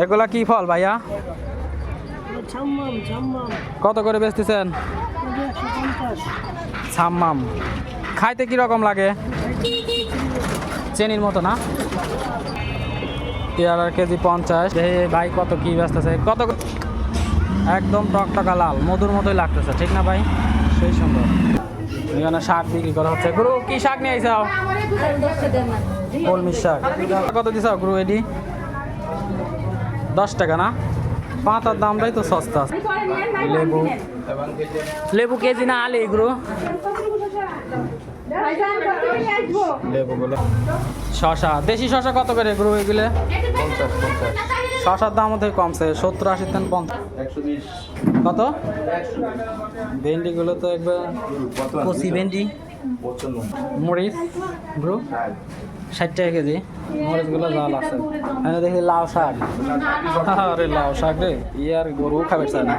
এগুলা কি ফল ভাইয়া? ছাম্মাম ছাম্মাম কত করে বেচতেছেন? 150। ছাম্মাম খাইতে কি রকম লাগে? চেনির মতো না? পেয়ারার কেজি 50। ভাই কত কি বেচতেছে? কত? একদম টকটকা লাল মধুর মতোই লাগতেছে, ঠিক না ভাই? সেই সুন্দর। এখানে শাক বিক্রি করা হচ্ছে। গুরু কি শাক নিয়ে আইসাও? কলমি শাক কত দিছাও গুরু? এডি 10 টাকা না? পাতার দামটাই তো সস্তা। লেবু লেবু কেজি না আলি গুরু? লেবুগুলো শশা, দেশি শশা কত করে গুরু এগুলো? 50 শশার দাম থেকে কমছে, 70-80 দেন 50। 120 কত? ভেন্ডিগুলো তো একবার কচি ভেন্ডি। 55 মরিচ ব্রু 60 টাকা কেজি। মরিচগুলো জাল আছে। আমি দেখি লাউ শাক। আরে লাউ শাক রে, ইয়ার গরু খাবে চায় না।